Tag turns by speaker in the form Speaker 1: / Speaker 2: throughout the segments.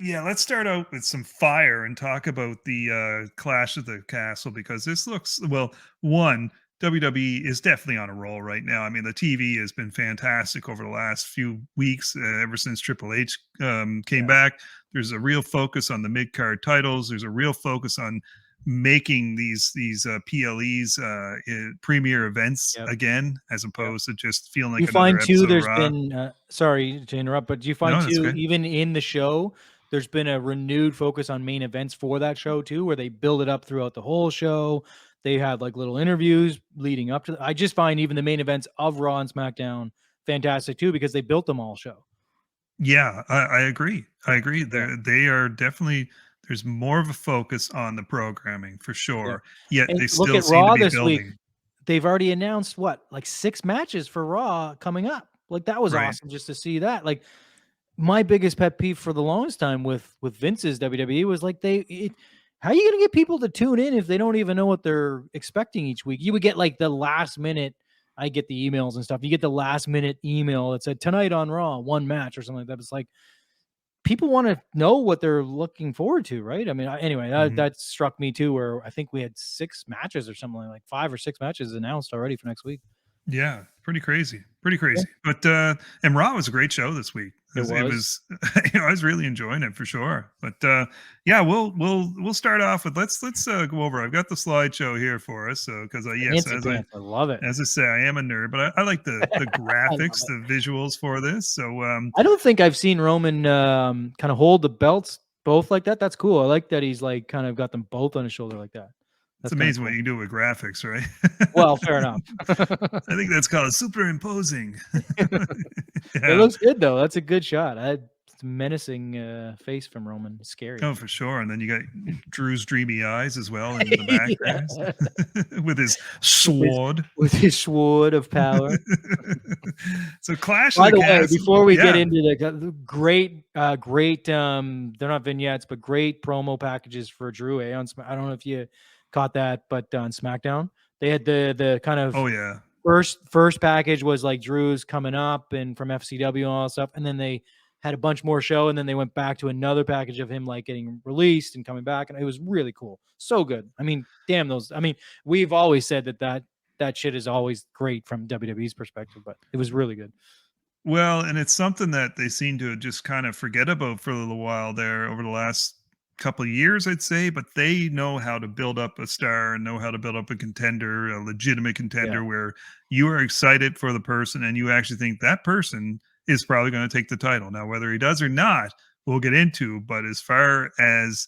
Speaker 1: Yeah, let's start out with some fire and talk about the Clash of the Castle because this looks well. One, WWE is definitely on a roll right now. I mean, the TV has been fantastic over the last few weeks, ever since Triple H came
Speaker 2: Yeah.
Speaker 1: back. There's a real focus on the mid card titles. There's a real focus on making these PLEs premier events
Speaker 2: Yep.
Speaker 1: again, as
Speaker 2: Yep.
Speaker 1: opposed to just feeling
Speaker 2: You
Speaker 1: like another
Speaker 2: find too,
Speaker 1: episode of
Speaker 2: there's
Speaker 1: Raw.
Speaker 2: been, sorry to interrupt, but do you find
Speaker 1: No, that's
Speaker 2: too,
Speaker 1: good.
Speaker 2: even in the show, there's been a renewed focus on main events for that show too, where they build it up throughout the whole show. They have like little interviews leading up to. I just find even the main events of Raw and SmackDown fantastic too because they built them all show.
Speaker 1: Yeah, I agree. I agree.
Speaker 2: Yeah.
Speaker 1: They are definitely there's more of a focus on the programming for
Speaker 2: Yeah.
Speaker 1: sure. Yet
Speaker 2: And
Speaker 1: they
Speaker 2: look
Speaker 1: still
Speaker 2: at
Speaker 1: seem to
Speaker 2: Raw
Speaker 1: be
Speaker 2: this week.
Speaker 1: building.
Speaker 2: They've already announced what, like 6 matches for Raw coming up. Like that was
Speaker 1: Right.
Speaker 2: awesome just to see that. Like my biggest pet peeve for the longest time with Vince's WWE was like how are you gonna get people to tune in if they don't even know what they're expecting each week? You would get like the last minute. I get the emails and stuff. You get the last minute email that said tonight on Raw, one match or something like that. It's like people want to know what they're looking forward to, right? I mean, anyway,
Speaker 1: Mhm.
Speaker 2: that struck me too. Where I think we had 6 matches or something like 5 or 6 matches announced already for next week.
Speaker 1: Yeah, pretty crazy. Pretty
Speaker 2: Yeah,
Speaker 1: crazy. But and Raw was a great show this week.
Speaker 2: it
Speaker 1: It
Speaker 2: was.
Speaker 1: was I was really enjoying it for sure. But yeah, we'll start off with let's go over. I've got the slideshow here for us. So because yes,
Speaker 2: Fancy pants. I love it.
Speaker 1: as I say, I am a nerd, but I like the
Speaker 2: I love
Speaker 1: graphics,
Speaker 2: it.
Speaker 1: the visuals for this. So
Speaker 2: I don't think I've seen Roman kind of hold the belts both like that. That's cool. I like that he's like kind of got them both on his shoulder like that.
Speaker 1: it's
Speaker 2: That's kind of
Speaker 1: amazing what
Speaker 2: cool.
Speaker 1: you can do with graphics, right?
Speaker 2: Well, fair enough.
Speaker 1: I think that's called superimposing.
Speaker 2: It
Speaker 1: Yeah.
Speaker 2: looks good though. That's a good shot. It's a menacing face from Roman. It's scary.
Speaker 1: Oh, for sure. And then you got Drew's dreamy eyes as well in the back
Speaker 2: Yeah.
Speaker 1: there with his
Speaker 2: With his
Speaker 1: sword.
Speaker 2: with his sword of power.
Speaker 1: So Clash of
Speaker 2: By
Speaker 1: the
Speaker 2: the way,
Speaker 1: Castle.
Speaker 2: before we get
Speaker 1: Yeah.
Speaker 2: into the great, they're not vignettes, but great promo packages for Drew, I don't know if you caught that, but on SmackDown, they had the kind of
Speaker 1: Oh, yeah.
Speaker 2: first package was like Drew's coming up and from FCW and all that stuff, and then they had a bunch more show, and then they went back to another package of him like getting released and coming back, and it was really cool, so good. I mean, damn those. I mean, we've always said that shit is always great from WWE's perspective, but it was really good.
Speaker 1: Well, and it's something that they seem to just kind of forget about for a little while there over the last couple of years, I'd say, but they know how to build up a star and know how to build up a contender, a legitimate
Speaker 2: Yeah.
Speaker 1: contender where you are excited for the person and you actually think that person is probably going to take the title. Now, whether he does or not, we'll get into, but as far as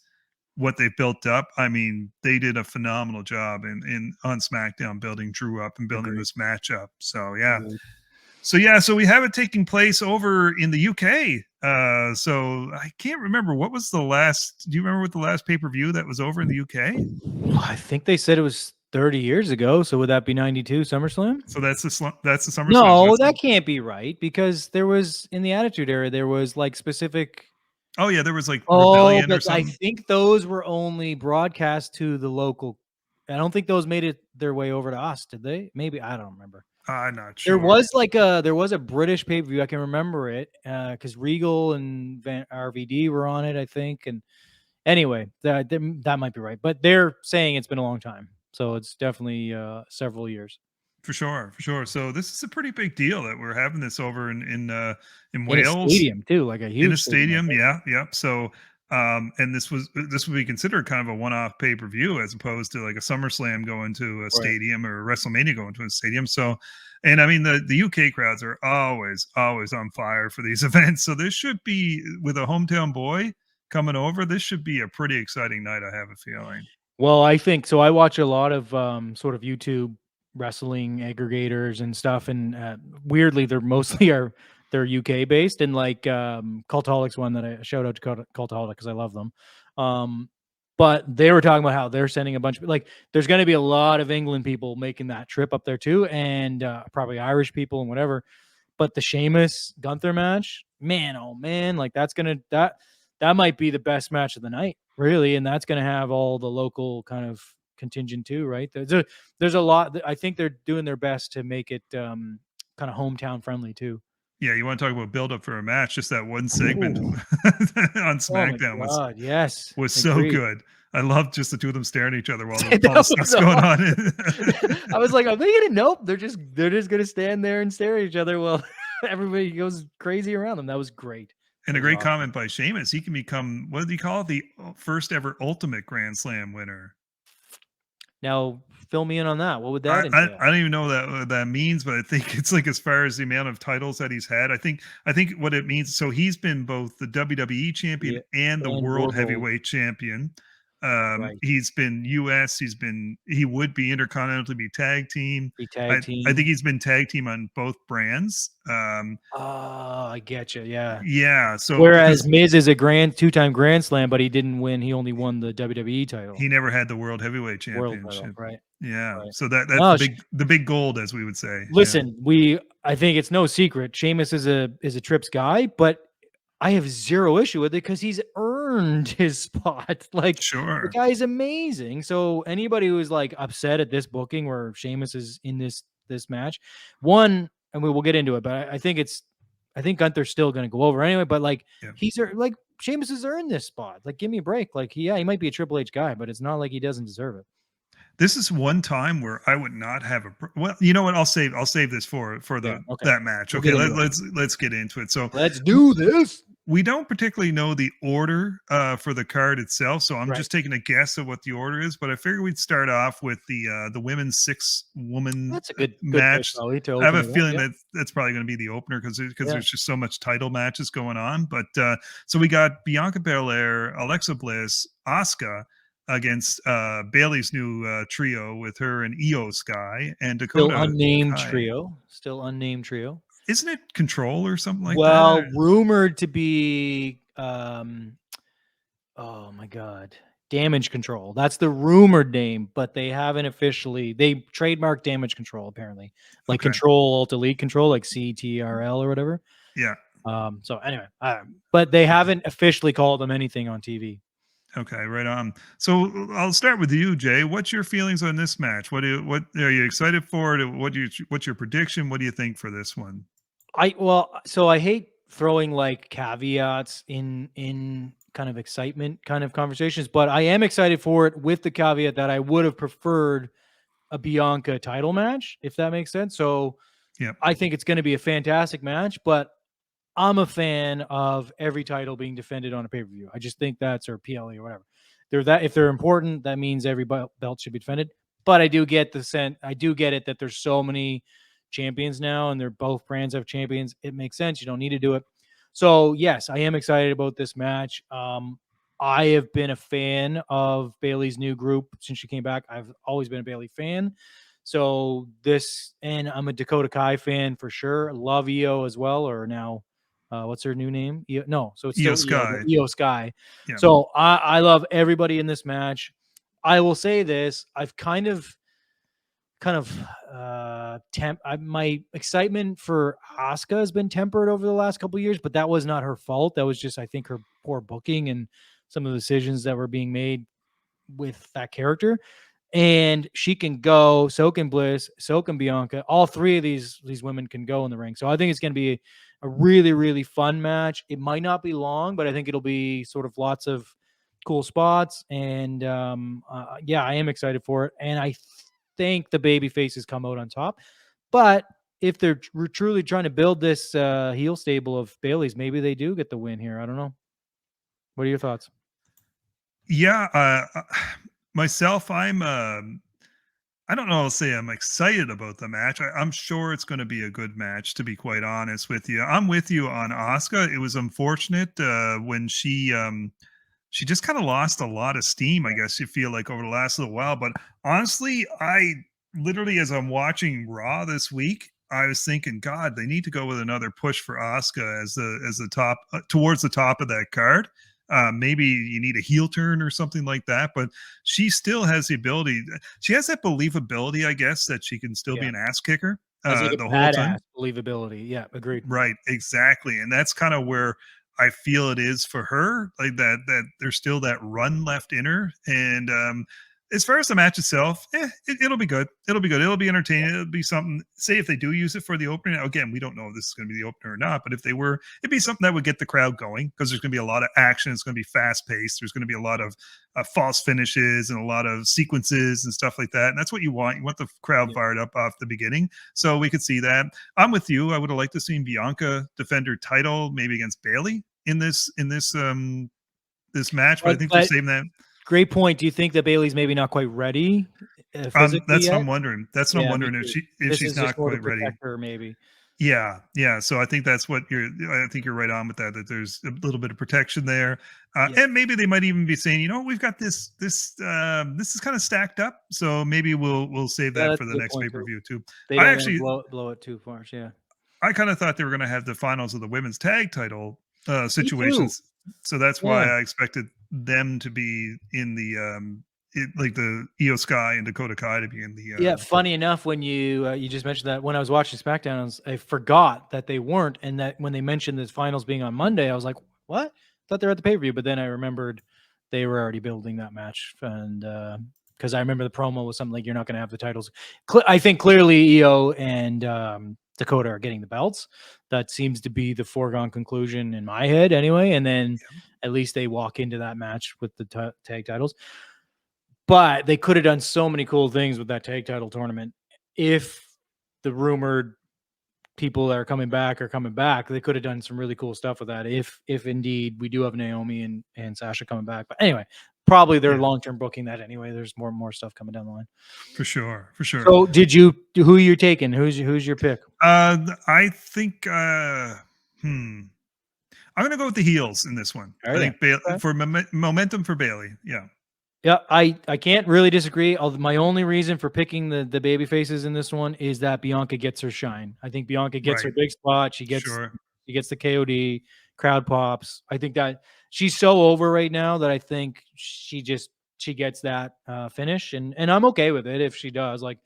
Speaker 1: what they've built up, I mean, they did a phenomenal job in on SmackDown building Drew up and building
Speaker 2: Agreed.
Speaker 1: this matchup. So yeah,
Speaker 2: Agreed.
Speaker 1: so we have it taking place over in the UK. So I can't remember what was the last. Do you remember what the last pay per view that was over in the UK?
Speaker 2: I think they said it was 30 years ago. So would that be 92 SummerSlam?
Speaker 1: So that's the SummerSlam. So
Speaker 2: No,
Speaker 1: that's
Speaker 2: that can't be right because there was in the Attitude Era, there was like specific.
Speaker 1: oh yeah, there was like
Speaker 2: Oh,
Speaker 1: Rebellion or
Speaker 2: but I
Speaker 1: something.
Speaker 2: think those were only broadcast to the local. I don't think those made it their way over to us, did they? Maybe I don't remember.
Speaker 1: I'm not
Speaker 2: There
Speaker 1: sure.
Speaker 2: was like there was a British pay per view. I can remember it because Regal and RVD were on it, I think. And anyway, that might be right, but they're saying it's been a long time, so it's definitely several years
Speaker 1: For sure, for sure. So this is a pretty big deal that we're having this over in
Speaker 2: in a
Speaker 1: Wales.
Speaker 2: stadium too, like a
Speaker 1: In a
Speaker 2: huge stadium. I
Speaker 1: stadium,
Speaker 2: think.
Speaker 1: yeah, yep. So, and this would be considered kind of a one-off pay-per-view as opposed to like a SummerSlam going to a
Speaker 2: Right.
Speaker 1: stadium or a WrestleMania going to a stadium. So, and I mean the UK crowds are always on fire for these events. So this should be with a hometown boy coming over. This should be a pretty exciting night. I have a feeling.
Speaker 2: Well, I think so. I watch a lot of sort of YouTube wrestling aggregators and stuff, and weirdly, they're mostly they're UK based, and like Cultaholic's one that I shout out to Cultaholic because I love them. But they were talking about how they're sending a bunch of like there's going to be a lot of England people making that trip up there too, and probably Irish people and whatever. But the Sheamus Gunther match, man, oh man, like that might be the best match of the night, really, and that's going to have all the local kind of contingent too, right? There's a lot. I think they're doing their best to make it kind of hometown friendly too.
Speaker 1: Yeah, you want to talk about build up for a match? Just that one segment
Speaker 2: Ooh.
Speaker 1: on
Speaker 2: Oh my
Speaker 1: SmackDown
Speaker 2: god, yes.
Speaker 1: was so
Speaker 2: Agreed.
Speaker 1: good. I loved just the two of them staring at each other while all the
Speaker 2: That was
Speaker 1: stuff's going on.
Speaker 2: I was like, "Are they gonna?" Nope, they're just gonna stand there and stare at each other while everybody goes crazy around them. That was great. That
Speaker 1: And a
Speaker 2: was
Speaker 1: great
Speaker 2: awesome.
Speaker 1: comment by Sheamus. He can become, what did he call it? The first ever Ultimate Grand Slam winner.
Speaker 2: Now, fill me in on that. What would
Speaker 1: I,
Speaker 2: that
Speaker 1: I,
Speaker 2: entail?
Speaker 1: I don't even know what that means, but I think it's like as far as the amount of titles that he's had. I think what it means. So he's been both the WWE champion
Speaker 2: Yeah,
Speaker 1: and the
Speaker 2: and
Speaker 1: world
Speaker 2: world,
Speaker 1: heavyweight champion.
Speaker 2: right.
Speaker 1: He's been US. He would be intercontinental, be tag team.
Speaker 2: Be
Speaker 1: I,
Speaker 2: tag
Speaker 1: I think
Speaker 2: team.
Speaker 1: he's been tag team on both brands.
Speaker 2: Oh, I get you. Yeah.
Speaker 1: Yeah. So
Speaker 2: Whereas
Speaker 1: because
Speaker 2: Miz is a two-time Grand Slam, but he didn't win. He only won the WWE
Speaker 1: he
Speaker 2: title,
Speaker 1: never had the world heavyweight
Speaker 2: world title.
Speaker 1: championship.
Speaker 2: Right.
Speaker 1: Yeah.
Speaker 2: Right.
Speaker 1: So that's
Speaker 2: No,
Speaker 1: the big gold, as we would say. Yeah.
Speaker 2: listen, I think it's no secret. Sheamus is a Trips guy, but I have zero issue with it because he's earned his spot. Like the
Speaker 1: Sure.
Speaker 2: guy's amazing. So anybody who's like upset at this booking where Sheamus is in this match, one, and we will get into it, but I think Gunther's still going to go over anyway. But like
Speaker 1: Yeah.
Speaker 2: like Sheamus has earned this spot. Like give me a break. Like yeah, he might be a Triple H guy, but it's not like he doesn't deserve it.
Speaker 1: This is one time where I would not have well, you know what? I'll save this for
Speaker 2: Yeah.
Speaker 1: the
Speaker 2: Okay.
Speaker 1: that match.
Speaker 2: We'll
Speaker 1: Okay,
Speaker 2: get into it.
Speaker 1: let's get into it. So
Speaker 2: Let's do this.
Speaker 1: we don't particularly know the order for the card itself, so I'm
Speaker 2: Right.
Speaker 1: just taking a guess at what the order is. But I figure we'd start off with the women's 6-woman
Speaker 2: That's a good place
Speaker 1: match.
Speaker 2: probably to
Speaker 1: I have
Speaker 2: open
Speaker 1: a
Speaker 2: it up.
Speaker 1: feeling
Speaker 2: Yeah.
Speaker 1: that that's probably going to be the opener because
Speaker 2: Yeah.
Speaker 1: there's just so much title matches going on. But so we got Bianca Belair, Alexa Bliss, Asuka against Bailey's new trio with her and Io Sky and
Speaker 2: Still
Speaker 1: Dakota
Speaker 2: unnamed
Speaker 1: Kai.
Speaker 2: trio. Still unnamed trio.
Speaker 1: Isn't it Control or something like that?
Speaker 2: Well, rumored to be oh my god. Damage Control. That's the rumored name, but they haven't officially they trademarked Damage Control apparently. Like
Speaker 1: Okay.
Speaker 2: Control Alt Delete Control like CTRL or whatever.
Speaker 1: Yeah.
Speaker 2: So anyway, but they haven't officially called them anything on TV.
Speaker 1: Okay, right on. So I'll start with you, Jay. What's your feelings on this match? What are you excited for? What's your prediction? What do you think for this one?
Speaker 2: So I hate throwing like caveats in kind of excitement kind of conversations, but I am excited for it with the caveat that I would have preferred a Bianca title match, if that makes sense. So
Speaker 1: Yep.
Speaker 2: I think it's going to be a fantastic match, but I'm a fan of every title being defended on a pay-per-view. I just think that's or PLE or whatever. If they're important, that means every belt should be defended. But I do get it that there's so many champions now and they're both brands have champions. It makes sense. You don't need to do it. So yes, I am excited about this match. I have been a fan of Bailey's new group since she came back. I've always been a Bailey fan. So and I'm a Dakota Kai fan for sure. Love Io as well, or now what's her new name? No, so it's
Speaker 1: Io
Speaker 2: still Io,
Speaker 1: Sky.
Speaker 2: but Io Sky.
Speaker 1: Yeah.
Speaker 2: So I love everybody in this match. I will say this: I've kind of my excitement for Asuka has been tempered over the last couple of years, but that was not her fault. That was just I think her poor booking and some of the decisions that were being made with that character. And she can go, so can Bliss, so can Bianca. All three of these women can go in the ring. So I think it's going to be a really, really fun match. It might not be long, but I think it'll be sort of lots of cool spots. And yeah, I am excited for it. And I think the baby faces come out on top. But if they're truly trying to build this heel stable of Bailey's, maybe they do get the win here. I don't know. What are your thoughts?
Speaker 1: Yeah. Myself, I don't know. I'll say I'm excited about the match. I'm sure it's going to be a good match. To be quite honest with you, I'm with you on Asuka. It was unfortunate when she just kind of lost a lot of steam, I guess you feel like over the last little while. But honestly, I literally, as I'm watching Raw this week, I was thinking, God, they need to go with another push for Asuka as the top towards the top of that card. Maybe you need a heel turn or something like that, but she still has the ability. She has that believability, I guess, that she can still be
Speaker 2: Yeah.
Speaker 1: an ass kicker
Speaker 2: As like a
Speaker 1: the whole
Speaker 2: badass
Speaker 1: time.
Speaker 2: believability. Yeah, agreed.
Speaker 1: Right, exactly, and that's kind of where I feel it is for her, like that there's still that run left in her, and as far as the match itself, it'll be good. It'll be good. It'll be entertaining. It'll be something. Say if they do use it for the opener, now, again, we don't know if this is going to be the opener or not. But if they were, it'd be something that would get the crowd going because there's going to be a lot of action. It's going to be fast paced. There's going to be a lot of false finishes and a lot of sequences and stuff like that. And that's what you want. You want the crowd fired up off the beginning. So we could see that. I'm with you. I would have liked to see Bianca defend her title maybe against Bayley in this match, but I think they're saving that.
Speaker 2: Great point. Do you think that Bayley's maybe not quite ready physically
Speaker 1: that's
Speaker 2: yet?
Speaker 1: what I'm wondering. That's what I'm wondering if she's not quite ready.
Speaker 2: Maybe.
Speaker 1: Yeah. So I think that's what I think you're right on with that. That there's a little bit of protection there, and maybe they might even be saying, we've got this is kind of stacked up, so maybe we'll save that for the next pay-per-view too.
Speaker 2: They don't actually blow it too far. Yeah.
Speaker 1: I kind of thought they were going to have the finals of the women's tag title situations. So that's why I expected them to be in the like the Io Sky and Dakota Kai to be in the.
Speaker 2: Funny enough, when you just mentioned that, when I was watching SmackDown, I forgot that they weren't, and that when they mentioned the finals being on Monday, I was like, "What?" I thought they were at the pay-per-view, but then I remembered they were already building that match, and because I remember the promo was something like, "You're not going to have the titles." I think clearly Io and Dakota are getting the belts. That seems to be the foregone conclusion in my head anyway. And then at least they walk into that match with the tag titles. But they could have done so many cool things with that tag title tournament. If the rumored people that are coming back, they could have done some really cool stuff with that. If indeed we do have Naomi and Sasha coming back. But anyway, probably they're long-term booking that anyway. There's more and more stuff coming down the line.
Speaker 1: For sure.
Speaker 2: So who you're taking? Who's your pick?
Speaker 1: I think I'm gonna go with the heels in this one. I think for momentum for Bayley.
Speaker 2: Yeah, I can't really disagree. My only reason for picking the baby faces in this one is that Bianca gets her shine. I think Bianca gets her big spot. She gets the KOD, crowd pops. I think that she's so over right now that I think she gets that finish, and I'm okay with it if she does. Like,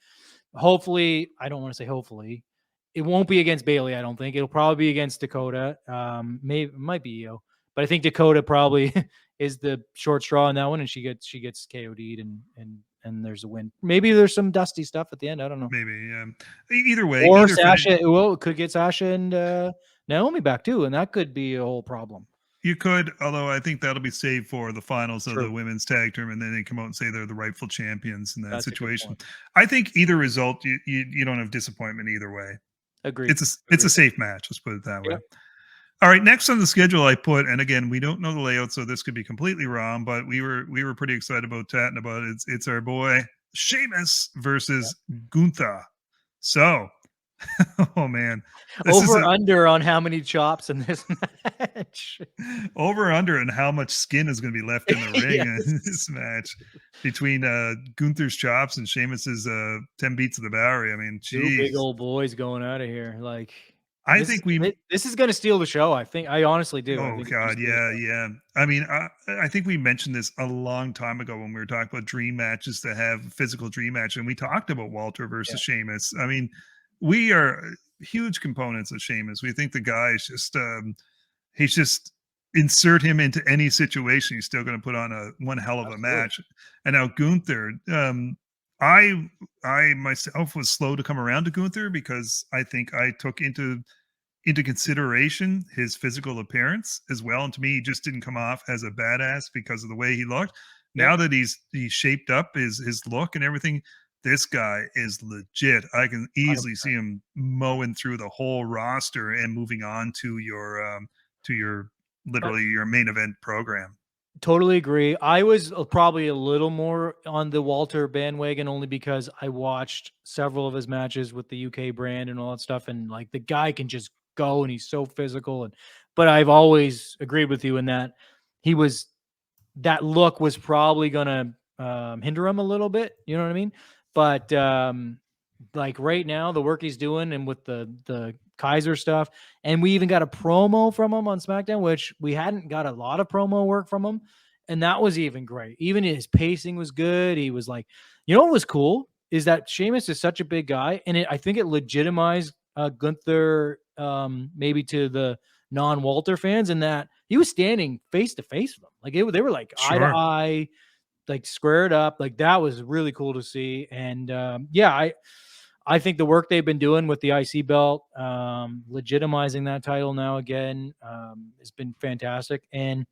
Speaker 2: hopefully, I don't want to say hopefully, it won't be against Bayley. I don't think it'll probably be against Dakota. Maybe it might be Io, but I think Dakota probably is the short straw in that one, and she gets KOD'd and there's a win. Maybe there's some dusty stuff at the end. I don't know.
Speaker 1: Maybe either way,
Speaker 2: or Sasha. Well, it could get Sasha and Naomi back too, and that could be a whole problem.
Speaker 1: You could, although I think that'll be saved for the finals of the women's tag tournament, and then they come out and say they're the rightful champions in that situation. I think either result, you don't have disappointment either way.
Speaker 2: Agreed.
Speaker 1: It's a safe match. Let's put it that way. All right, next on the schedule I put, and again, we don't know the layout, so this could be completely wrong, but we were pretty excited about chatting about it. It's our boy Sheamus versus Gunther. So, oh man,
Speaker 2: under on how many chops in this match.
Speaker 1: Over under and how much skin is going to be left in the ring in this match between Gunther's chops and Sheamus's 10 beats of the Bowery. I mean,
Speaker 2: two big old boys going out of here, like.
Speaker 1: I think
Speaker 2: this is going to steal the show. I honestly do.
Speaker 1: Oh God, yeah. I mean, I think we mentioned this a long time ago when we were talking about dream matches to have physical dream match, and we talked about Walter versus Sheamus. I mean, we are huge components of Sheamus. We think the guy is just he's just insert him into any situation, he's still going to put on one hell of a match. And now Gunther, I myself was slow to come around to Gunther because I think I took into consideration his physical appearance as well. And to me, he just didn't come off as a badass because of the way he looked. Now that he's shaped up his look and everything, this guy is legit. I can easily see him mowing through the whole roster and moving on to your literally your main event program.
Speaker 2: Totally agree. I was probably a little more on the Walter bandwagon only because I watched several of his matches with the UK brand and all that stuff. And like the guy can just go and he's so physical. But I've always agreed with you in that that look was probably going to hinder him a little bit. You know what I mean? But like right now, the work he's doing and with the Kaiser stuff, and we even got a promo from him on SmackDown, which we hadn't got a lot of promo work from him, and that was even great. Even his pacing was good. He was like, what was cool is that Sheamus is such a big guy, and I think it legitimized Gunther maybe to the non-Walter fans in that he was standing face to face with them. Like they were like eye to eye. like squared up. Like that was really cool to see. And yeah, I think the work they've been doing with the IC belt, legitimizing that title now again, has been fantastic. And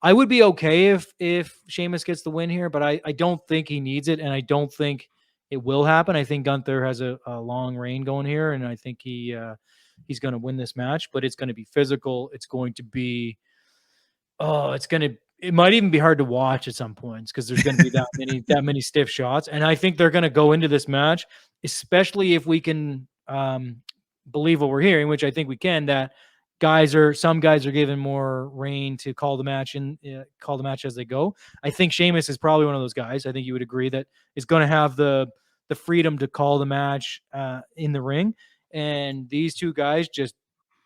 Speaker 2: I would be okay if Sheamus gets the win here, but I don't think he needs it, and I don't think it will happen. I think Gunther has a long reign going here, and I think he's going to win this match. But it's going to be physical. It's going to be it might even be hard to watch at some points because there's going to be that many stiff shots. And I think they're going to go into this match, especially if we can believe what we're hearing, which I think we can, that some guys are given more reign to call the match and call the match as they go. I think Sheamus is probably one of those guys. I think you would agree that is going to have the freedom to call the match in the ring. And these two guys just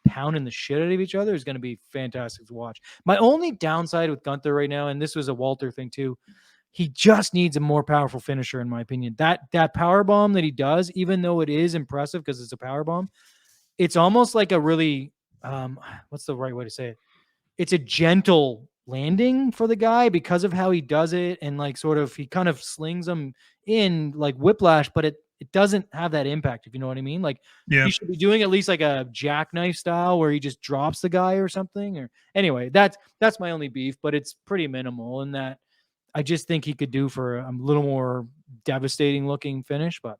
Speaker 2: pounding the shit out of each other is going to be fantastic to watch. My only downside with Gunther right now, and this was a Walter thing too, he just needs a more powerful finisher, in my opinion. That power bomb that he does, even though it is impressive because it's a power bomb, it's almost like a really what's the right way to say it? It's a gentle landing for the guy because of how he does it, and like sort of he kind of slings them in like whiplash, but it doesn't have that impact, if you know what I mean. Like he should be doing at least like a jackknife style where he just drops the guy or something. Or anyway, that's my only beef, but it's pretty minimal in that I just think he could do for a little more devastating looking finish. But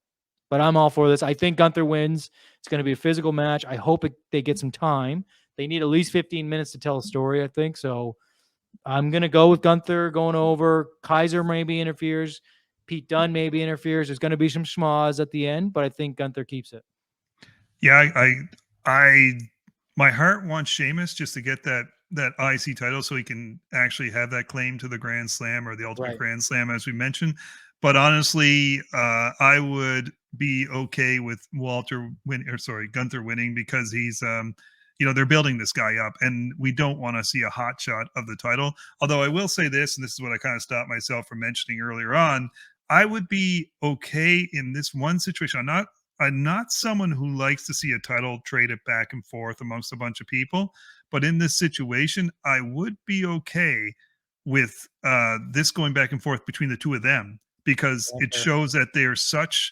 Speaker 2: I'm all for this. I think Gunther wins. It's going to be a physical match. I hope they get some time. They need at least 15 minutes to tell a story, I think. So I'm going to go with Gunther going over. Kaiser maybe interferes. Pete Dunne maybe interferes. There's going to be some schmoz at the end, but I think Gunther keeps it.
Speaker 1: Yeah, I my heart wants Sheamus just to get that IC title so he can actually have that claim to the Grand Slam or the Ultimate Grand Slam, as we mentioned. But honestly, I would be okay with Gunther winning, because he's they're building this guy up, and we don't want to see a hot shot of the title. Although I will say this, and this is what I kind of stopped myself from mentioning earlier on, I would be okay in this one situation. I'm not someone who likes to see a title traded back and forth amongst a bunch of people, but in this situation, I would be okay with this going back and forth between the two of them, because it shows that they're such,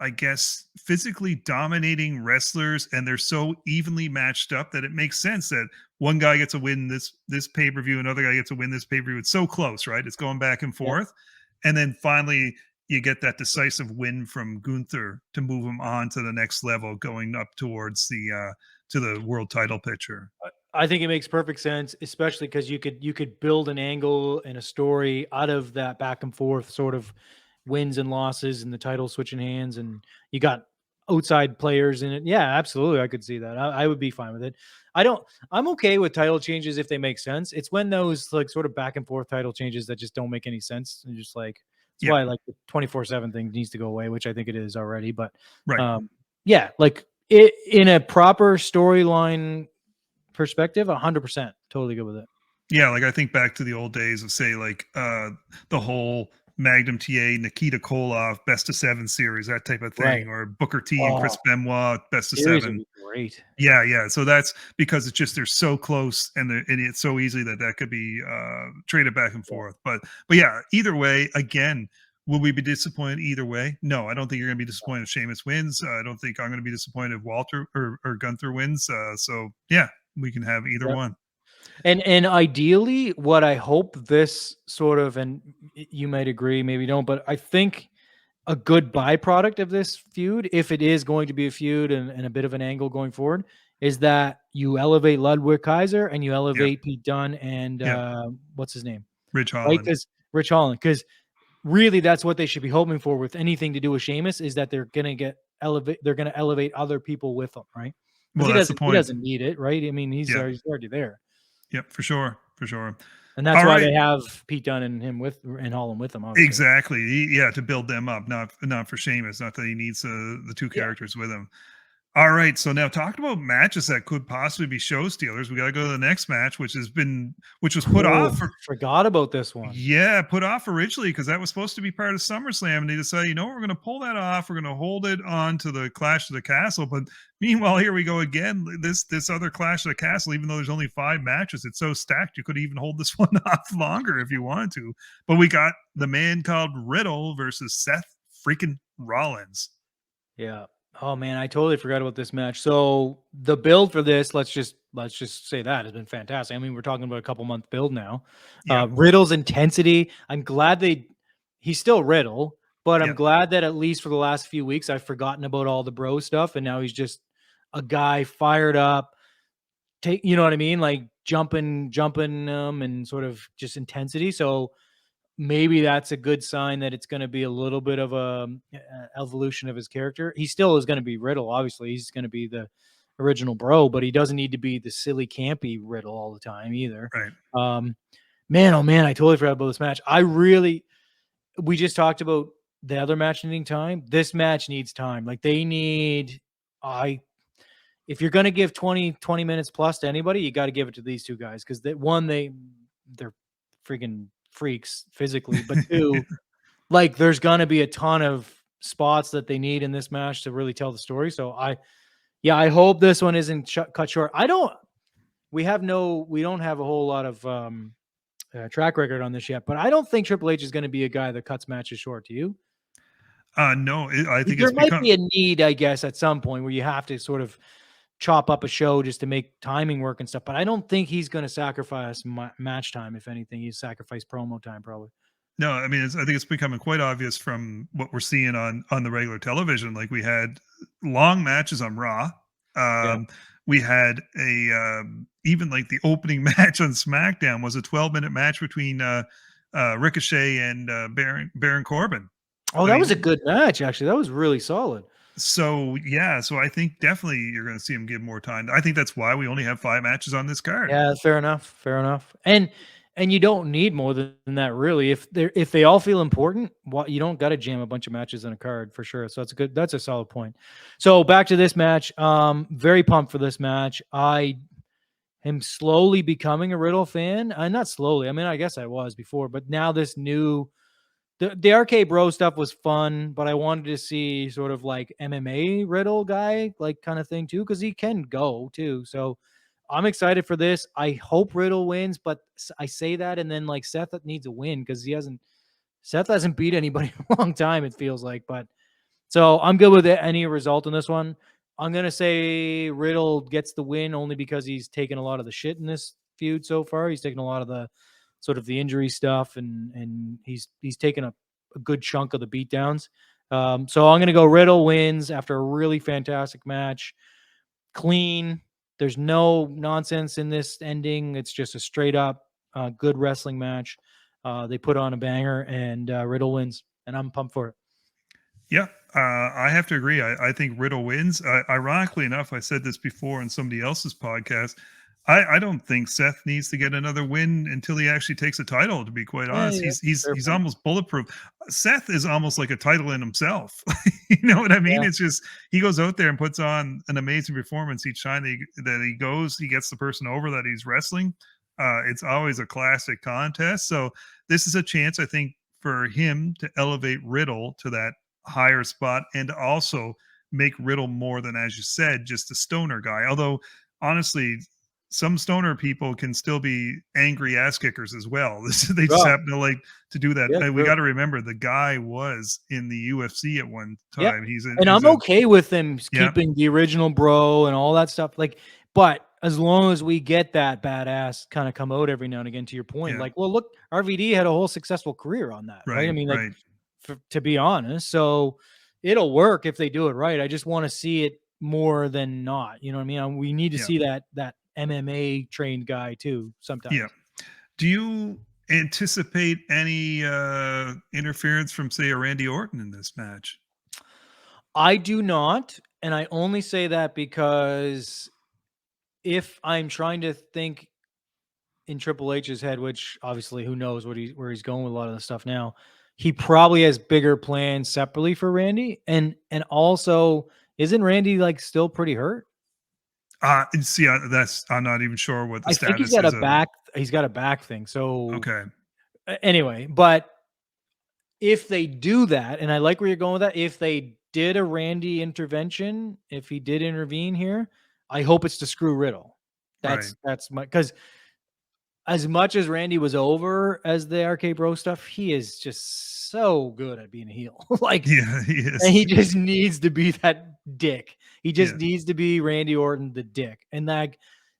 Speaker 1: I guess, physically dominating wrestlers, and they're so evenly matched up that it makes sense that one guy gets a win this pay-per-view, another guy gets a win this pay-per-view. It's so close, right? It's going back and forth. And then finally you get that decisive win from Gunther to move him on to the next level, going up towards the to the world title picture.
Speaker 2: I think it makes perfect sense, especially because you could build an angle and a story out of that back and forth sort of wins and losses and the title switching hands, and you got outside players in it. Yeah, absolutely. I could see that. I would be fine with it. I'm okay with title changes if they make sense. It's when those like sort of back and forth title changes that just don't make any sense. And just like, that's why like the 24/7 thing needs to go away, which I think it is already. But yeah, like it in a proper storyline perspective, 100% totally good with it.
Speaker 1: Yeah, like I think back to the old days of, say, like the whole Magnum TA, Nikita Koloff best of 7 series, that type of thing, or Booker T and Chris Benoit best of 7.
Speaker 2: Great.
Speaker 1: Yeah. So that's because it's just they're so close, and it's so easy that could be traded back and forth. But yeah, either way, again, will we be disappointed either way? No, I don't think you're going to be disappointed if Sheamus wins. I don't think I'm going to be disappointed if Walter or Gunther wins. So yeah, we can have either one.
Speaker 2: And ideally, what I hope this sort of, and you might agree, maybe don't, but I think a good byproduct of this feud, if it is going to be a feud and a bit of an angle going forward, is that you elevate Ludwig Kaiser and you elevate Pete Dunne and what's his name?
Speaker 1: Rich Holland.
Speaker 2: Right? Rich Holland. Because really that's what they should be hoping for with anything to do with Sheamus, is that they're going to elevate other people with them, right?
Speaker 1: Well, that's the point.
Speaker 2: He doesn't need it, right? I mean, he's already there.
Speaker 1: Yep, for sure.
Speaker 2: And that's why they have Pete Dunne and Holland with them. Obviously.
Speaker 1: Exactly. To build them up, not for Sheamus. Not that he needs the two characters with him. All right, so now talking about matches that could possibly be show stealers, we got to go to the next match, which was put
Speaker 2: Oh,
Speaker 1: off for
Speaker 2: forgot about this one.
Speaker 1: put off originally because that was supposed to be part of SummerSlam, and they decided, you know, we're going to pull that off. We're going to hold it on to the Clash of the Castle. But meanwhile, here we go again. This other Clash of the Castle, even though there's only 5 matches, it's so stacked you could even hold this one off longer if you wanted to. But we got the man called Riddle versus Seth freaking Rollins.
Speaker 2: Yeah. Oh man, I totally forgot about this match. So the build for this, let's just say that has been fantastic. I mean, we're talking about a couple month build now.
Speaker 1: Yep.
Speaker 2: Riddle's intensity. I'm glad he's still Riddle, but I'm
Speaker 1: Yep.
Speaker 2: glad that at least for the last few weeks I've forgotten about all the bro stuff, and now he's just a guy fired up. You know what I mean? Like jumping, and sort of just intensity. So maybe that's a good sign that it's going to be a little bit of a evolution of his character. He still is going to be Riddle. Obviously, he's going to be the original bro, but he doesn't need to be the silly, campy Riddle all the time either.
Speaker 1: Right.
Speaker 2: Man, oh man, I totally forgot about this match. We just talked about the other match needing time. This match needs time. Like they need, if you're going to give 20 minutes plus to anybody, you got to give it to these two guys. Cause they're freaking freaks physically, but 2, like there's gonna be a ton of spots that they need in this match to really tell the story. So I hope this one isn't cut short. We don't have a whole lot of track record on this yet, but I don't think Triple H is going to be a guy that cuts matches short. Do you?
Speaker 1: No, I think
Speaker 2: There
Speaker 1: it's
Speaker 2: might
Speaker 1: become
Speaker 2: be a need, I guess, at some point where you have to sort of chop up a show just to make timing work and stuff. But I don't think he's going to sacrifice match time. If anything, he's sacrificed promo time probably.
Speaker 1: No, I mean, I think it's becoming quite obvious from what we're seeing on the regular television. Like we had long matches on Raw.
Speaker 2: Yeah.
Speaker 1: We had even like the opening match on SmackDown was a 12-minute match between Ricochet and Baron Corbin.
Speaker 2: Oh,
Speaker 1: I
Speaker 2: that
Speaker 1: mean,
Speaker 2: was a good match, actually. That was really solid.
Speaker 1: so I think definitely you're going to see him give more time. I think that's why we only have 5 matches on this card.
Speaker 2: Yeah, fair enough. And you don't need more than that, really. If they all feel important, you don't got to jam a bunch of matches in a card for sure. So that's a solid point. So back to this match. Very pumped for this match. I am slowly becoming a Riddle fan. Not slowly. I mean, I guess I was before, but now this new. The RK Bro stuff was fun, but I wanted to see sort of like MMA Riddle guy, like kind of thing too, because he can go too. So I'm excited for this. I hope Riddle wins, but I say that and then like Seth needs a win because Seth hasn't beat anybody in a long time, it feels like. But so I'm good with any result in this one. I'm gonna say Riddle gets the win only because he's taken a lot of the shit in this feud so far. He's taken a lot of the sort of the injury stuff, and he's taken a good chunk of the beatdowns. So I'm gonna go Riddle wins after a really fantastic match, clean. There's no nonsense in this ending. It's just a straight up good wrestling match. They put on a banger, and Riddle wins, and I'm pumped for it.
Speaker 1: Yeah, I have to agree. I think Riddle wins. Ironically enough, I said this before on somebody else's podcast. I don't think Seth needs to get another win until he actually takes a title. To be quite honest, he's almost bulletproof. Seth is almost like a title in himself. You know what I mean?
Speaker 2: Yeah.
Speaker 1: It's just he goes out there and puts on an amazing performance each time that he goes. He gets the person over that he's wrestling. It's always a classic contest. So this is a chance, I think, for him to elevate Riddle to that higher spot and also make Riddle more than, as you said, just a stoner guy. Although honestly, some stoner people can still be angry ass kickers as well. They just happen to like to do that.
Speaker 2: Yeah,
Speaker 1: we got to remember the guy was in the UFC at one time.
Speaker 2: Yeah. I'm okay with them keeping the original bro and all that stuff. Like, but as long as we get that badass kind of come out every now and again, to your point, like, well, look, RVD had a whole successful career on that, right? I mean, like, to be honest, so it'll work if they do it right. I just want to see it more than not. You know what I mean? We need to see that MMA trained guy too sometimes.
Speaker 1: Yeah. Do you anticipate any interference from, say, a Randy Orton in this match?
Speaker 2: I do not, and I only say that because if I'm trying to think in Triple H's head, which obviously who knows where he's going with a lot of the stuff now, he probably has bigger plans separately for Randy, and also Isn't Randy like still pretty hurt?
Speaker 1: See, I'm not even sure what the
Speaker 2: I think
Speaker 1: status is of.
Speaker 2: he's got a back thing. So
Speaker 1: Okay,
Speaker 2: anyway, but if they do that, and I like where you're going with that, if they did a Randy intervention, if he did intervene here, I hope it's to screw Riddle.
Speaker 1: right.
Speaker 2: That's my, because as much as Randy was over as the RK Bro stuff, he is just so good at being a heel. Like,
Speaker 1: Yeah, he
Speaker 2: and he
Speaker 1: is.
Speaker 2: just needs to be that dick. He just
Speaker 1: Yeah,
Speaker 2: needs to be Randy Orton, the dick. And that,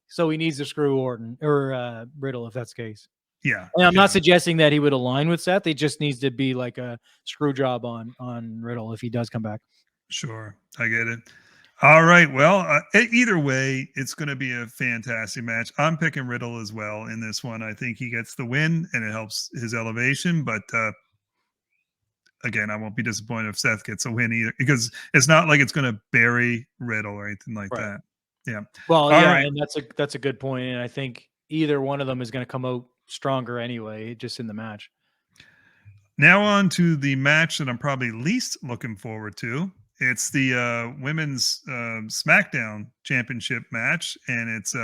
Speaker 2: so he needs to screw Orton or Riddle if that's the case.
Speaker 1: yeah,
Speaker 2: And I'm not
Speaker 1: yeah.
Speaker 2: suggesting that he would align with Seth. He just needs to be like a screw job on Riddle if he does come back.
Speaker 1: Sure, I get it. All right. Well, either way, it's going to be a fantastic match. I'm picking Riddle as well in this one. I think he gets the win, and it helps his elevation. But again, I won't be disappointed if Seth gets a win either, because it's not like it's going to bury Riddle or anything like
Speaker 2: Right.
Speaker 1: that. Yeah.
Speaker 2: Well,
Speaker 1: All
Speaker 2: yeah,
Speaker 1: right.
Speaker 2: and that's a good point. And I think either one of them is going to come out stronger anyway, just in the match.
Speaker 1: Now on to the match that I'm probably least looking forward to. It's the women's SmackDown Championship match, and it's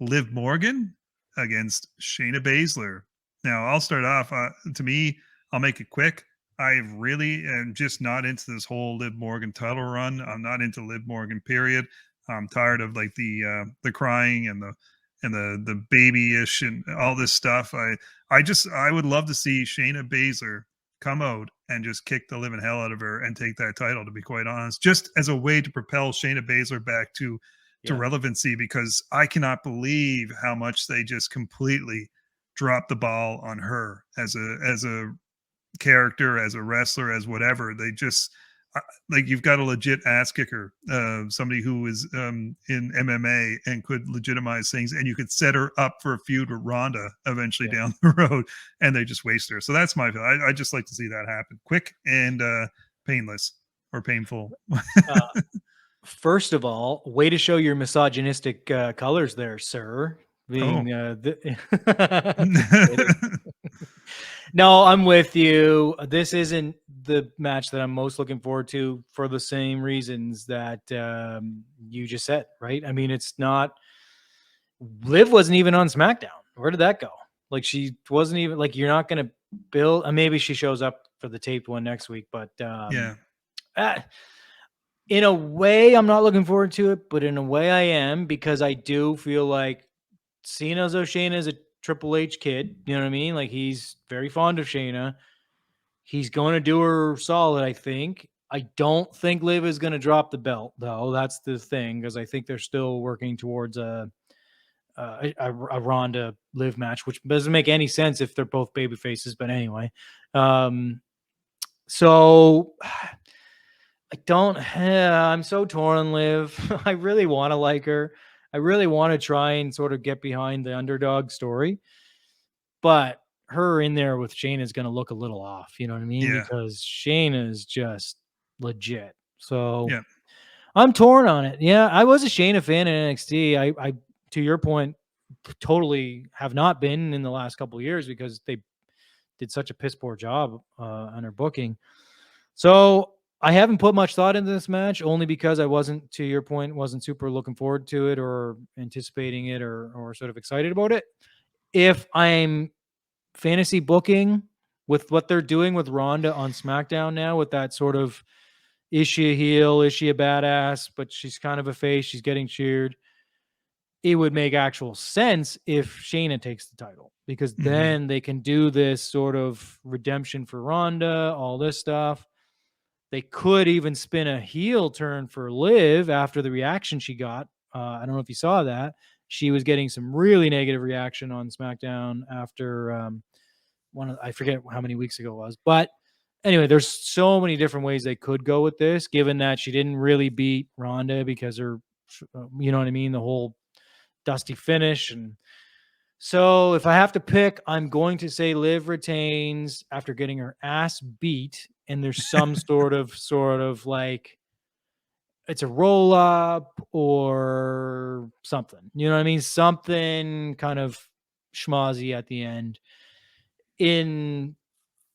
Speaker 1: Liv Morgan against Shayna Baszler. Now I'll start off. To me, I'll make it quick. I really am just not into this whole Liv Morgan title run. I'm not into Liv Morgan. Period. I'm tired of like the crying and the babyish and all this stuff. I would love to see Shayna Baszler come out and just kick the living hell out of her and take that title, to be quite honest, just as a way to propel Shayna Baszler back to
Speaker 2: Yeah.
Speaker 1: relevancy, because I cannot believe how much they just completely dropped the ball on her as a character, as a wrestler, as whatever. They just like, you've got a legit ass kicker, somebody who is in MMA and could legitimize things, and you could set her up for a feud with Ronda eventually down the road, and they just waste her. So that's my feel. I just like to see that happen, quick and painless or painful.
Speaker 2: First of all, way to show your misogynistic colors there, sir.
Speaker 1: Oh.
Speaker 2: Being kidding. No, I'm with you. This isn't the match that I'm most looking forward to for the same reasons that you just said, right? I mean, it's not. Liv wasn't even on SmackDown. Where did that go? Like, she wasn't even, like, you're not going to build. Maybe she shows up for the taped one next week, but
Speaker 1: Yeah.
Speaker 2: in a way, I'm not looking forward to it, but in a way, I am, because I do feel like Cena Shayna is a Triple H kid. You know what I mean? Like, he's very fond of Shayna. He's going to do her solid, I think. I don't think Liv is going to drop the belt, though. That's the thing, because I think they're still working towards a Ronda Liv match, which doesn't make any sense if they're both baby faces. But anyway, so I don't. I'm so torn on Liv. I really want to like her. I really want to try and sort of get behind the underdog story, but her in there with Shayna is going to look a little off. You know what I mean?
Speaker 1: Yeah.
Speaker 2: Because Shayna is just legit. So
Speaker 1: Yeah.
Speaker 2: I'm torn on it. Yeah, I was a Shayna fan in NXT. I to your point, totally have not been in the last couple of years because they did such a piss poor job on her booking. So I haven't put much thought into this match, only because I wasn't, to your point, wasn't super looking forward to it or anticipating it or sort of excited about it. If I'm fantasy booking with what they're doing with Ronda on SmackDown now, with that sort of, is she a heel? Is she a badass? But she's kind of a face. She's getting cheered. It would make actual sense if Shayna takes the title, because
Speaker 1: Mm-hmm.
Speaker 2: then they can do this sort of redemption for Ronda, all this stuff. They could even spin a heel turn for Liv after the reaction she got. I don't know if you saw that. She was getting some really negative reaction on SmackDown after I forget how many weeks ago it was. But anyway, there's so many different ways they could go with this, given that she didn't really beat Ronda because her, you know what I mean? The whole dusty finish. And so if I have to pick, I'm going to say Liv retains after getting her ass beat. And there's some sort of like, it's a roll up or something, you know what I mean? Something kind of schmozzy at the end. In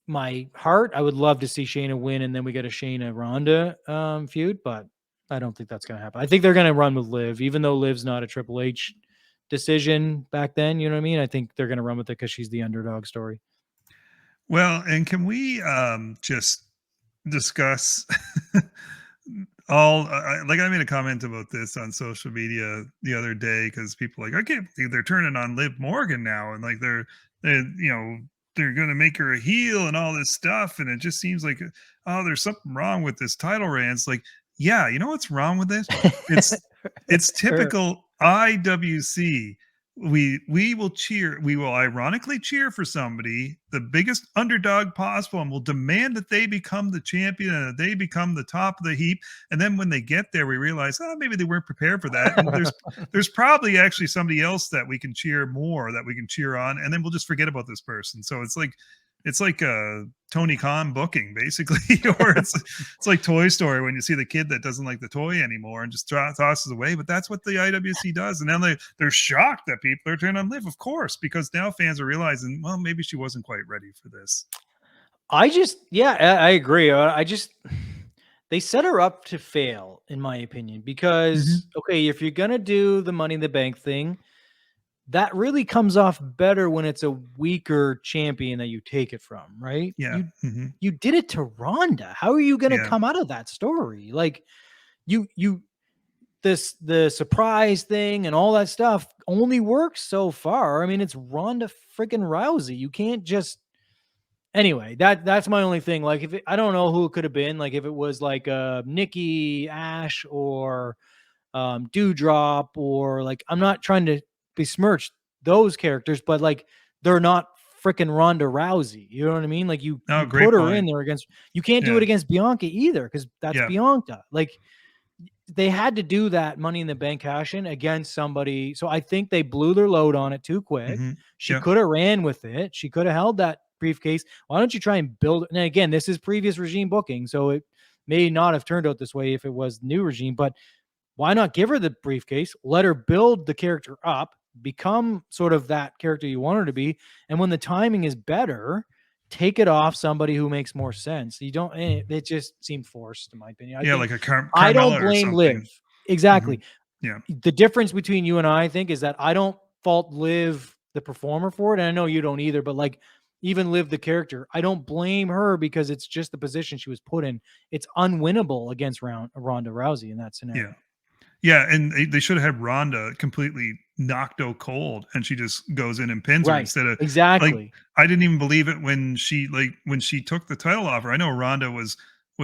Speaker 2: my heart, I would love to see Shayna win, and then we get a Shayna Ronda feud, but I don't think that's going to happen. I think they're going to run with Liv, even though Liv's not a Triple H decision back then. You know what I mean? I think they're going to run with it because she's the underdog story.
Speaker 1: Well, and can we just discuss all like I made a comment about this on social media the other day because people are like, I can't believe they're turning on Liv Morgan now, and like they're gonna make her a heel and all this stuff, and it just seems like, oh, there's something wrong with this title reign. It's like, yeah, you know what's wrong with it? It's typical IWC. We will cheer, we will ironically cheer for somebody, the biggest underdog possible, and we'll demand that they become the champion and that they become the top of the heap. And then when they get there, we realize, oh, maybe they weren't prepared for that. And there's probably actually somebody else that we can cheer more, that we can cheer on, and then we'll just forget about this person. So it's like a Tony Khan booking, basically, or it's like Toy Story when you see the kid that doesn't like the toy anymore and just tosses away. But that's what the IWC does, and then they're shocked that people are turning on Liv, of course, because now fans are realizing, well, maybe she wasn't quite ready for this.
Speaker 2: I agree. They set her up to fail, in my opinion, because okay, if you're gonna do the Money in the Bank thing, that really comes off better when it's a weaker champion that you take it from, right?
Speaker 1: Yeah.
Speaker 2: You did it to Ronda. How are you going to come out of that story? Like the surprise thing and all that stuff only works so far. I mean, it's Ronda freaking Rousey. You can't just anyway, that's my only thing. Like I don't know who it could have been. Like if it was like Nikki Ash or Dewdrop, or like, I'm not trying to besmirch those characters, but like they're not freaking Ronda Rousey. You know what I mean? Like you put her in there against, you can't do it against Bianca either, because that's Bianca. Like they had to do that Money in the Bank cash in against somebody. So I think they blew their load on it too quick. She could have ran with it. She could have held that briefcase. Why don't you try and build it? And again, this is previous regime booking, so it may not have turned out this way if it was new regime, but why not give her the briefcase, let her build the character up, become sort of that character you want her to be, and when the timing is better, take it off somebody who makes more sense. You don't. It just seemed forced, in my opinion.
Speaker 1: Like a Carmella.
Speaker 2: I don't blame Liv. Exactly.
Speaker 1: Yeah.
Speaker 2: The difference between you and I think is that I don't fault Liv the performer for it, and I know you don't either. But like even Liv the character, I don't blame her because it's just the position she was put in. It's unwinnable against Ronda Rousey in that scenario.
Speaker 1: Yeah. Yeah, and they should have had Ronda completely knocked out cold, and she just goes in and pins her instead of
Speaker 2: exactly.
Speaker 1: Like, I didn't even believe it when she took the title off her. I know Ronda was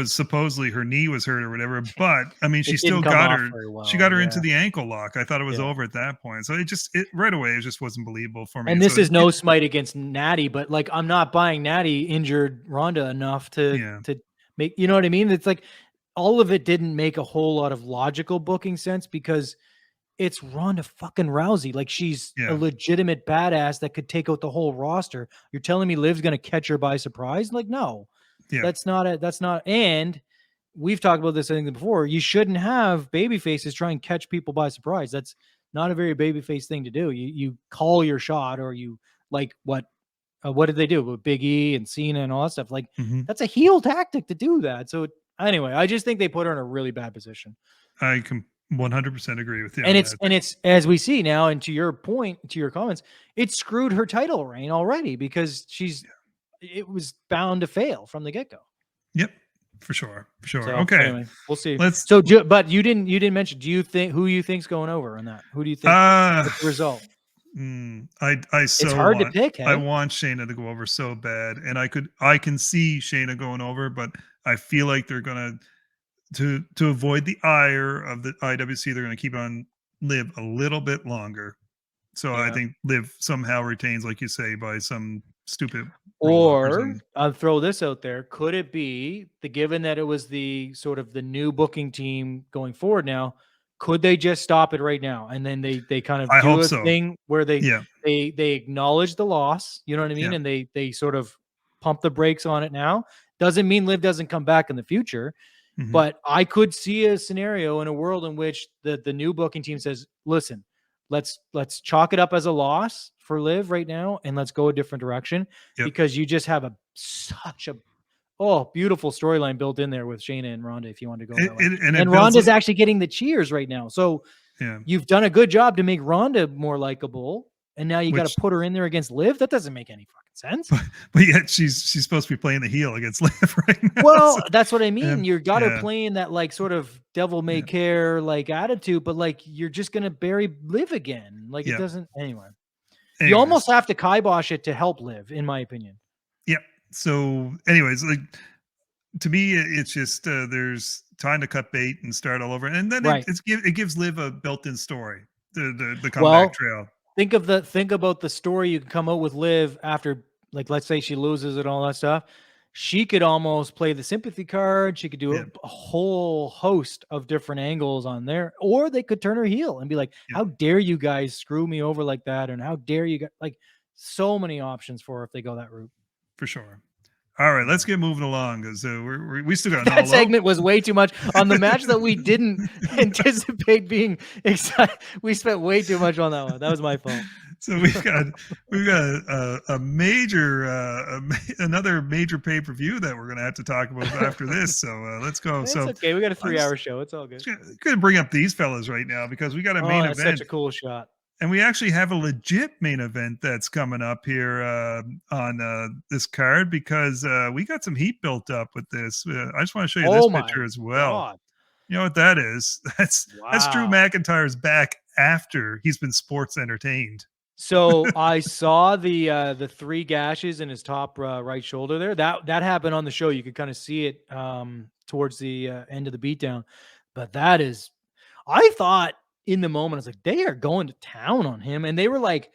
Speaker 1: supposedly her knee was hurt or whatever, but I mean she still got her.
Speaker 2: Well,
Speaker 1: she got her into the ankle lock. I thought it was over at that point. So it right away it just wasn't believable for me.
Speaker 2: And this is no smite against Natty, but like I'm not buying Natty injured Ronda enough to make, you know what I mean? It's like all of it didn't make a whole lot of logical booking sense because it's Ronda fucking Rousey. Like she's a legitimate badass that could take out the whole roster. You're telling me Liv's going to catch her by surprise? Like, no, that's not. And we've talked about this, I think, before. You shouldn't have baby faces try and catch people by surprise. That's not a very babyface thing to do. You call your shot, or you like what did they do with Big E and Cena and all that stuff? Like that's a heel tactic to do that. So anyway, I just think they put her in a really bad position.
Speaker 1: I can 100% agree with you.
Speaker 2: And it's as we see now, and to your point, to your comments, it screwed her title reign already because it was bound to fail from the get go.
Speaker 1: Yep, for sure. So, okay,
Speaker 2: anyway, we'll see. But you didn't mention. Do you think who you think's going over on that? Who do you think? What's the result?
Speaker 1: It's
Speaker 2: hard to pick. Hey?
Speaker 1: I want Shayna to go over so bad, and I can see Shayna going over, but I feel like they're gonna to avoid the ire of the IWC, they're gonna keep on Liv a little bit longer. So I think Liv somehow retains, like you say, by some stupid.
Speaker 2: Or I'll throw this out there: could it be given that it was the sort of the new booking team going forward now? Could they just stop it right now, and then they kind of do a thing where they acknowledge the loss, you know what I mean, and they sort of pump the brakes on it now? Doesn't mean Liv doesn't come back in the future, but I could see a scenario in a world in which the new booking team says, "Listen, let's chalk it up as a loss for Liv right now, and let's go a different direction because you just have such a beautiful storyline built in there with Shayna and Ronda if you want to go that way.
Speaker 1: And
Speaker 2: And Ronda's actually getting the cheers right now. So you've done a good job to make Ronda more likable. And now you got to put her in there against Liv. That doesn't make any fucking sense.
Speaker 1: But yet she's supposed to be playing the heel against Liv right now.
Speaker 2: Well, that's what I mean. You got her playing that like sort of devil may care like attitude, but like you're just gonna bury Liv again. Like it doesn't anyway. You almost have to kibosh it to help Liv, in my opinion.
Speaker 1: Yep. So, anyways, like to me, it's just there's time to cut bait and start all over, and then it gives Liv a built-in story, the comeback trail.
Speaker 2: Think about the story you can come out with Liv after, like, let's say she loses and all that stuff. She could almost play the sympathy card. She could do a whole host of different angles on there, or they could turn her heel and be like, how dare you guys screw me over like that? And how dare you guys, like, so many options for her if they go that route.
Speaker 1: For sure. All right, let's get moving along because we still got
Speaker 2: that segment was way too much on the match that we didn't anticipate being excited. We spent way too much on that one. That was my fault.
Speaker 1: So we've got a major another major pay-per-view that we're going to have to talk about after this. So let's go.
Speaker 2: It's okay. We got a 3-hour show. It's all good.
Speaker 1: Going to bring up these fellas right now because we got a main event.
Speaker 2: Such a cool shot.
Speaker 1: And we actually have a legit main event that's coming up here on this card because we got some heat built up with this. I just want to show you this picture as well. God. You know what that is? That's Drew McIntyre's back after he's been sports entertained.
Speaker 2: So I saw the 3 gashes in his top right shoulder there. That happened on the show. You could kind of see it towards the end of the beatdown. But that is, I thought, in the moment, I was like, they are going to town on him. And they were like,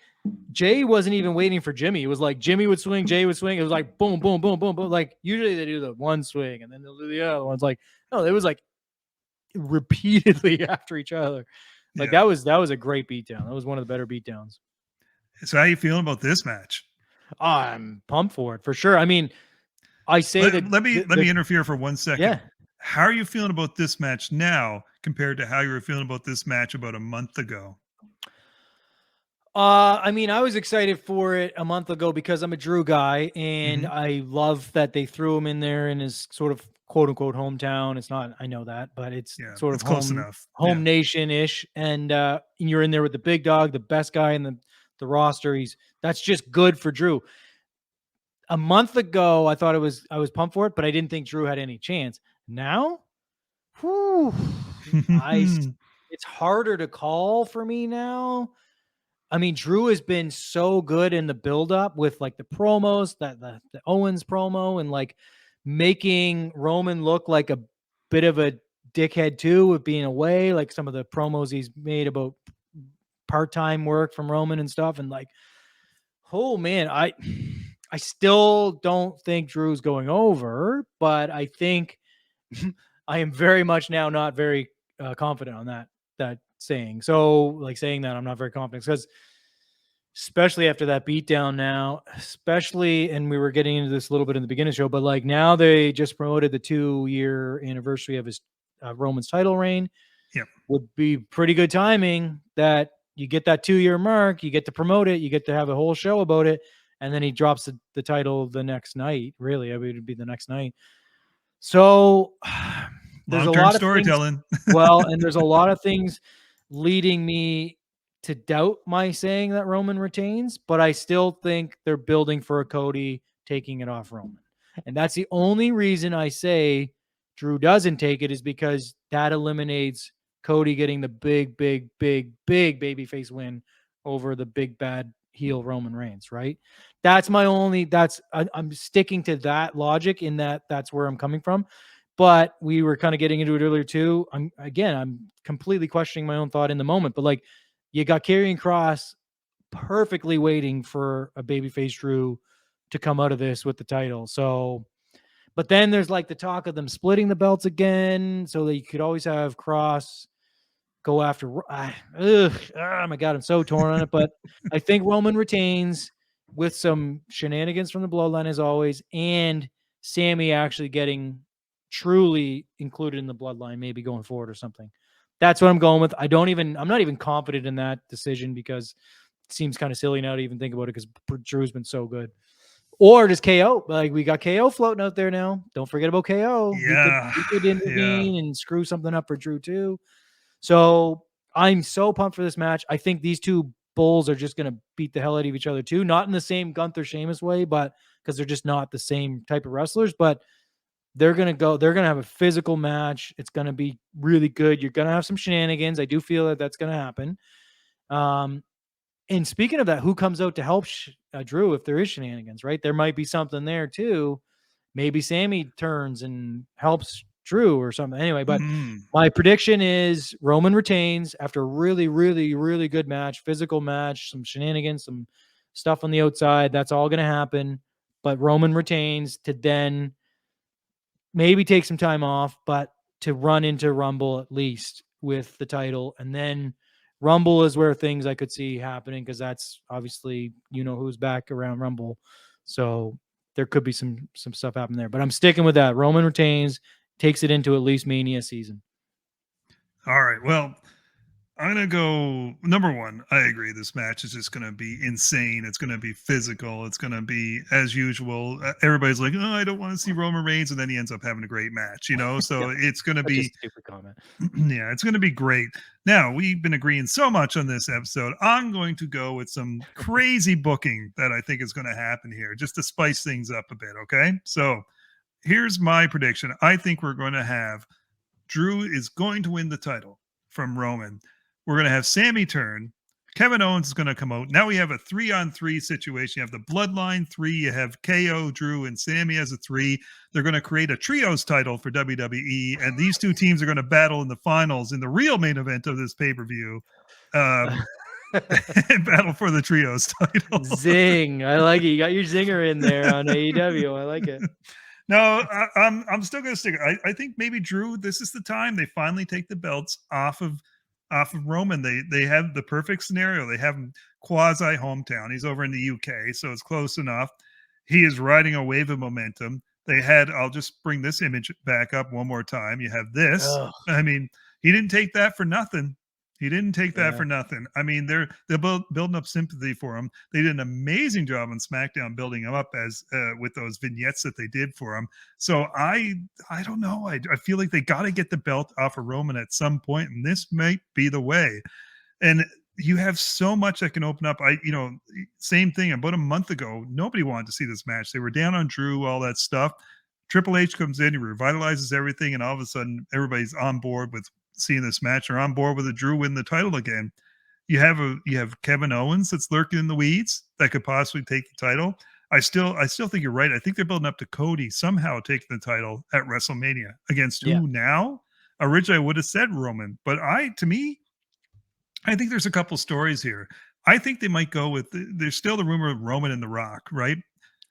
Speaker 2: Jay wasn't even waiting for Jimmy. It was like Jimmy would swing, Jay would swing. It was like boom, boom, boom, boom, boom. Like usually they do the one swing and then they'll do the other one. It's like, no, it was like repeatedly after each other. Like that was a great beatdown. That was one of the better beatdowns.
Speaker 1: So how are you feeling about this match?
Speaker 2: I'm pumped for it for sure. I mean, I say that.
Speaker 1: Let me interfere for 1 second.
Speaker 2: Yeah.
Speaker 1: How are you feeling about this match now compared to how you were feeling about this match about a month ago?
Speaker 2: I mean, I was excited for it a month ago because I'm a Drew guy, and I love that they threw him in there in his sort of quote unquote hometown. It's not, I know that, but it's sort of
Speaker 1: close enough.
Speaker 2: Home nation-ish. And you're in there with the big dog, the best guy in the roster. That's just good for Drew. A month ago, I thought I was pumped for it, but I didn't think Drew had any chance. Now, it's harder to call for me now. I mean, Drew has been so good in the build-up with like the promos, the Owens promo, and like making Roman look like a bit of a dickhead too with being away, like some of the promos he's made about part-time work from Roman and stuff. And like, oh man, I still don't think Drew's going over, but I think I am very much now not very confident on that saying. So like saying that I'm not very confident because especially after that beatdown now, and we were getting into this a little bit in the beginning of the show, but like now they just promoted the 2-year anniversary of his Roman's title reign.
Speaker 1: Yep.
Speaker 2: Would be pretty good timing that you get that 2-year mark, you get to promote it, you get to have a whole show about it. And then he drops the title the next night. Really, I mean, it'd be the next night. So there's a lot of
Speaker 1: storytelling.
Speaker 2: And there's a lot of things leading me to doubt my saying that Roman retains, but I still think they're building for a Cody taking it off Roman. And that's the only reason I say Drew doesn't take it is because that eliminates Cody getting the big babyface win over the big bad heel Roman Reigns, right? That's my only, I'm sticking to that logic in that's where I'm coming from. But we were kind of getting into it earlier too. I'm completely questioning my own thought in the moment, but like you got Karrion Kross perfectly waiting for a babyface Drew to come out of this with the title. So, but then there's like the talk of them splitting the belts again. So that you could always have Kross go after, oh my God, I'm so torn on it. But I think Roman retains with some shenanigans from the bloodline as always, and Sammy actually getting truly included in the bloodline, maybe going forward or something. That's what I'm going with. I'm not even confident in that decision because it seems kind of silly now to even think about it because Drew's been so good. Or does KO, like we got KO floating out there now. Don't forget about KO.
Speaker 1: Yeah,
Speaker 2: He could
Speaker 1: yeah.
Speaker 2: intervene and screw something up for Drew too. So I'm so pumped for this match. I think these two bulls are just going to beat the hell out of each other too. Not in the same Gunther Sheamus way, but because they're just not the same type of wrestlers. But they're going to have a physical match. It's going to be really good. You're going to have some shenanigans. I do feel that that's going to happen. And speaking of that, who comes out to help Drew if there is shenanigans, right? There might be something there too. Maybe Sammy turns and helps Drew or something. Anyway, but my prediction is Roman retains after a really, really, really good match, physical match, some shenanigans, some stuff on the outside. That's all going to happen. But Roman retains to then maybe take some time off, but to run into Rumble at least with the title. And then Rumble is where things I could see happening because that's obviously, who's back around Rumble. So there could be some stuff happen there. But I'm sticking with that. Roman retains, takes it into at least Mania season.
Speaker 1: All right. Well, I'm going to go number one. I agree. This match is just going to be insane. It's going to be physical. It's going to be as usual. Everybody's like, oh, I don't want to see Roman Reigns. And then he ends up having a great match, So it's going to be,
Speaker 2: just a stupid comment.
Speaker 1: Yeah, it's going to be great. Now, we've been agreeing so much on this episode. I'm going to go with some crazy booking that I think is going to happen here just to spice things up a bit. Okay. So here's my prediction. I think we're going to have Drew is going to win the title from Roman. We're going to have Sammy turn. Kevin Owens is going to come out. Now we have a 3-on-3 situation. You have the Bloodline 3. You have KO, Drew, and Sammy as a 3. They're going to create a trios title for WWE, and these two teams are going to battle in the finals in the real main event of this pay-per-view. Battle for the trios title.
Speaker 2: Zing! I like it. You got your zinger in there on AEW. I like it.
Speaker 1: No, I'm still going to stick. I think maybe Drew. This is the time they finally take the belts off of Roman. They have the perfect scenario. They have him quasi hometown. He's over in the UK, so it's close enough. He is riding a wave of momentum. They had. I'll just bring this image back up one more time. You have this.
Speaker 2: Ugh.
Speaker 1: I mean, he didn't take that for nothing. He didn't take that for nothing. I mean, they're building up sympathy for him. They did an amazing job on SmackDown building him up as with those vignettes that they did for him. So I don't know. I feel like they got to get the belt off of Roman at some point, and this might be the way. And you have so much that can open up. Same thing about a month ago. Nobody wanted to see this match. They were down on Drew, all that stuff. Triple H comes in, he revitalizes everything, and all of a sudden everybody's on board with seeing this match. Are on board with a Drew win the title again. You have Kevin Owens that's lurking in the weeds that could possibly take the title. I still think you're right. I think they're building up to Cody somehow taking the title at WrestleMania against who now? Originally, I would have said Roman, but I think there's a couple stories here. I think they might go with. There's still the rumor of Roman and The Rock, right?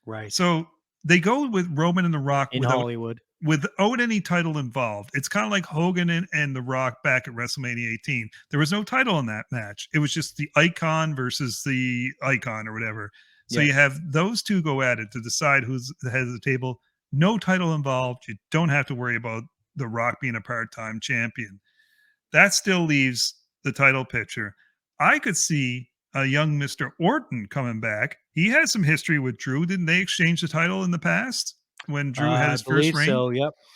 Speaker 2: Right.
Speaker 1: So they go with Roman and The Rock
Speaker 2: in Hollywood.
Speaker 1: Without any title involved. It's kind of like Hogan and The Rock back at WrestleMania 18. There was no title in that match. It was just the icon versus the icon or whatever. So you have those two go at it to decide who's the head of the table. No title involved. You don't have to worry about The Rock being a part-time champion. That still leaves the title picture. I could see a young Mr. Orton coming back. He has some history with Drew. Didn't they exchange the title in the past? When Drew had his first reign.
Speaker 2: So,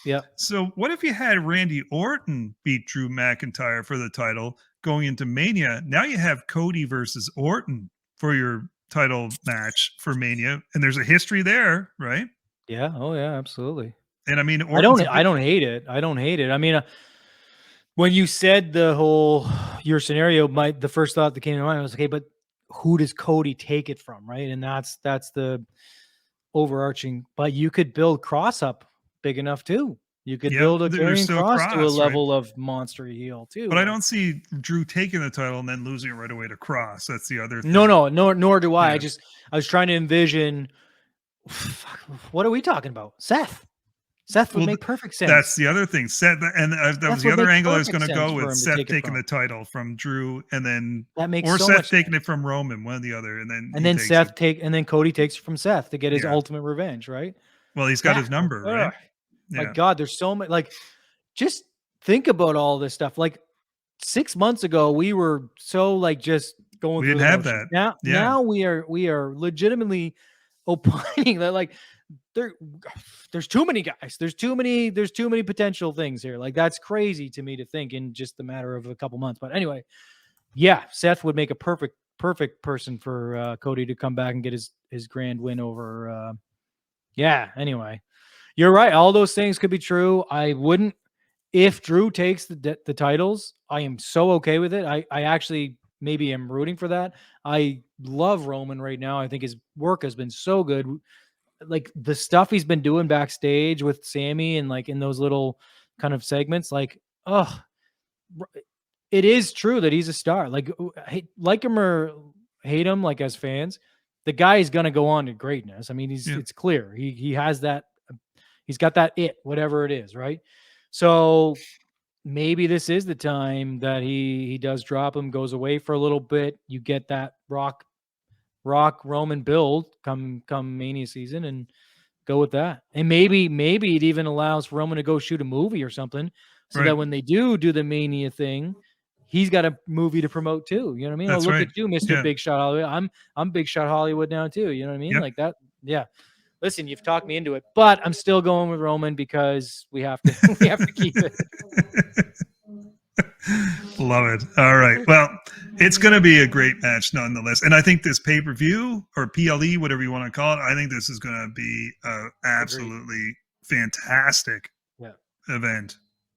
Speaker 2: yep.
Speaker 1: So what if you had Randy Orton beat Drew McIntyre for the title going into Mania? Now you have Cody versus Orton for your title match for Mania, and there's a history there, right?
Speaker 2: Yeah. Oh yeah, absolutely.
Speaker 1: And I mean,
Speaker 2: I don't hate it. I don't hate it. I mean, when you said your scenario, the first thought that came to mind was, okay, but who does Cody take it from, right? And that's the overarching, but you could build Cross up big enough too. You could build a Karrion Kross to a level of monster heel too.
Speaker 1: But I don't see Drew taking the title and then losing it right away to Kross. That's the other thing.
Speaker 2: No, nor do I. Yeah. I was trying to envision. What are we talking about? Seth would make perfect sense.
Speaker 1: That's the other thing. Seth, and that was the other angle I was going to go with. Seth taking the title from Drew, and then Seth taking it from Roman, one or the other, and
Speaker 2: then Cody takes it from Seth to get his ultimate revenge, right?
Speaker 1: Well, he's got his number, right?
Speaker 2: Yeah. My God, there's so much. Like, just think about all this stuff. Like 6 months ago, we were so just going.
Speaker 1: We didn't have that.
Speaker 2: Now we are legitimately opining that like there's too many guys. There's too many potential things here. Like that's crazy to me to think in just a matter of a couple months. But anyway, yeah, Seth would make a perfect person for Cody to come back and get his grand win over. Yeah. Anyway, you're right. All those things could be true. I wouldn't if Drew takes the titles. I am so okay with it. I actually maybe am rooting for that. I love Roman right now. I think his work has been so good. Like the stuff he's been doing backstage with Sammy and like in those little kind of segments, like, oh, it is true that he's a star. Like him or hate him, like as fans, the guy is going to go on to greatness. I mean, it's clear. He has that, he's got that whatever it is. Right. So maybe this is the time that he does drop him, goes away for a little bit. You get that Rock Roman build come Mania season and go with that. And maybe it even allows Roman to go shoot a movie or something so that when they do the Mania thing, he's got a movie to promote too. You know what I mean?
Speaker 1: That's
Speaker 2: look
Speaker 1: right.
Speaker 2: at you, Mr. Big Shot Hollywood. I'm Big Shot Hollywood now too. You know what I mean?
Speaker 1: Yep.
Speaker 2: Like that. Yeah. Listen, you've talked me into it, but I'm still going with Roman because we have to keep it.
Speaker 1: Love it. All right. Well, it's going to be a great match nonetheless. And I think this pay-per-view or PLE, whatever you want to call it, I think this is going to be an absolutely fantastic event.